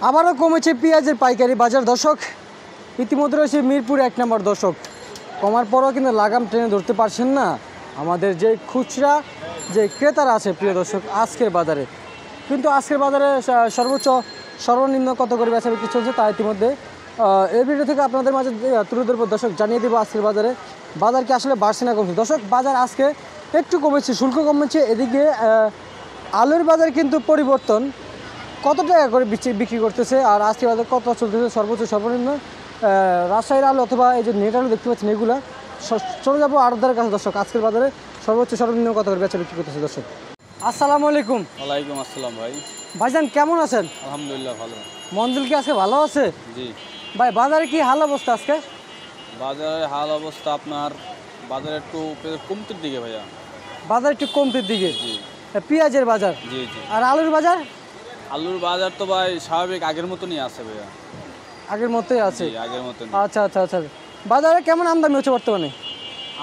আবারও কমেছে পেঁয়াজের পাইকারি বাজার দর্শক। ইতিমধ্যে রয়েছে মিরপুর 1 নম্বর দর্শক। কমার পরও কিন্তু লাগাম টেনে ধরতে পারছেন না আমাদের যে খুচরা যে ক্রেতারা আছে প্রিয় দর্শক। আজকের বাজারে কিন্তু সর্বোচ্চ সর্বনিম্ন কত করে বেচা বিক্রি চলছে তা ইতিমধ্যে এই ভিডিও থেকে আপনাদের মাঝে তুলে ধরবো দর্শক। জানিয়ে দেবো আজকের বাজার কি আসলে বাড়ছে না কমছে। দর্শক বাজার আজকে একটু কমেছে, শুল্ক কমেছে। এদিকে আলুর বাজার কিন্তু পরিবর্তন, কত টাকা করে বিক্রি করতেছে আর আজকে বাজার কত চলতেছে সর্বোচ্চ সর্বনিম্ন। রাজশাহীর আলু অথবা এই যে নেট আলু দেখতে পাচ্ছেন এগুলো চলে যাবো আড়তদারের কাছে দর্শক। আজকের বাজারে সর্বোচ্চ সর্বনিম্ন কত করে বেচা বিক্রি করতেছে দর্শক। আসসালামু আলাইকুম। ওয়ালাইকুম আসসালাম ভাই। ভাইজান কেমন আছেন? আলহামদুলিল্লাহ ভালো। মঞ্জুল কি আজকে ভালো আছে? জি ভাই বাজারে কি হাল অবস্থা আজকে? বাজারের হাল অবস্থা আপনার বাজারে একটু কমতির দিকে ভাইয়া। বাজার একটু কমতির দিকে। জি পেঁয়াজের বাজার জি জি। আর আলুর বাজার? আলুর বাজার তো ভাই স্বাভাবিক আগের মতনই আছে ভাইয়া। আগের মতোই আছে? জি আগের মতনই। আচ্ছা আচ্ছা আচ্ছা। বাজারে কেমন আমদানি হচ্ছে বর্তমানে?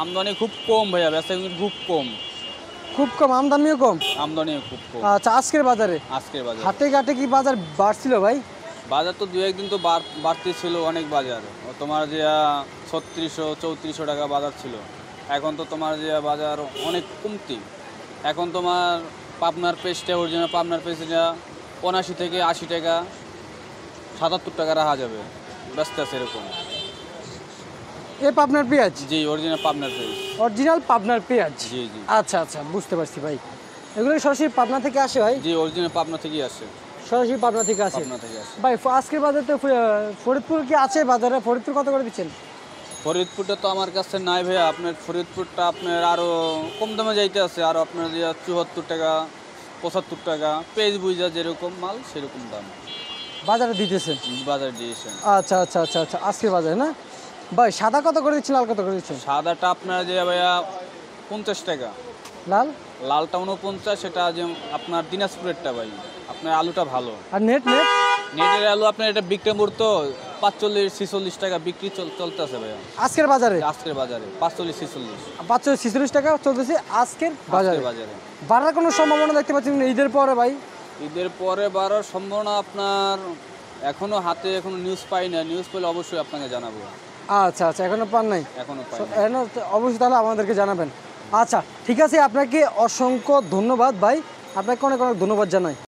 আমদানি খুব কম ভাইয়া, বেচা কিন্তু খুব কম। খুব কম, আমদানিও কম? আমদানিও খুব কম। আচ্ছা আজকের বাজারে আজকের বাজার হাটে ঘাটে কি বাজার বাড়ছিল ভাই? বাজার তো দু একদিন তো বাড়তি ছিল অনেক বাজার। তোমার যে 3600-3400 টাকা বাজার ছিল, এখন তো তোমার যে বাজার অনেক কমতি। এখন তোমার পাবনার পেস্টটা অরিজিনাল পাবনার পেস্টটা 79 থেকে 80 টাকা 77 টাকা রাখা যাবে, ব্যস্ত আছে এরকম। এ পাবনার পেঁয়াজ? জি অরিজিনাল পাবনার পেস্ট। অরিজিনাল পাবনার পেঁয়াজ? জি জি। আচ্ছা আচ্ছা বুঝতে পারছি ভাই। এগুলো সরাসরি পাবনা থেকে আসে ভাই? জি অরিজিনাল পাবনা থেকেই আসে। সরাসরি পাবনা থেকে আসে? পাবনা থেকে আসে ভাই আজকের বাজারে তো ফরিদপুর কি আছে বাজারে? ফরিদপুর কত করে দিচ্ছেন? ফরিদপুরটা তো আমার কাছে নাই ভাইয়া। আপনার ফরিদপুরটা আপনার আরও কম দামে যাইতে আছে, আরও আপনার যে 74 টাকা 75 টাকা পেজ বুঝা যেরকম মাল সেরকম দাম বাজারে দিতেছেন? বাজার দিয়েছেন। আচ্ছা আচ্ছা আচ্ছা আচ্ছা আজকের বাজারে না ভাই। সাদা কত করে দিচ্ছেন, লাল কত করে দিচ্ছেন? সাদাটা আপনার যে ভাইয়া 50 টাকা, লাল? লালটা 49। সেটা যে আপনার দিনাজপুরেরটা ভাই, আপনার আলুটা ভালো। আর নেট নেট? নেটের আলু আপনার এটা বিক্রমপুর তো 45-46 টাকা বিক্রি চলতেছে ভাইয়া আজকের বাজারে? আজকের বাজারে 45-46। 45-46 টাকা চলতেছে আজকের বাজারে। বাজারে বাড়ার কোনো সম্ভাবনা দেখতে পাচ্ছেন ঈদের পরে ভাই? ঈদের পরে বাড়ার সম্ভাবনা আপনার এখনো হাতে এখনো নিউজ পাই না। নিউজ পেলে অবশ্যই আপনাকে জানাবো। আচ্ছা আচ্ছা এখনো পান নাই? এখনো পাই না। এখনো অবশ্যই তাহলে আমাদেরকে জানাবেন। আচ্ছা ঠিক আছে, আপনাকে অসংখ্য ধন্যবাদ ভাই, আপনাকে অনেক অনেক ধন্যবাদ জানাই।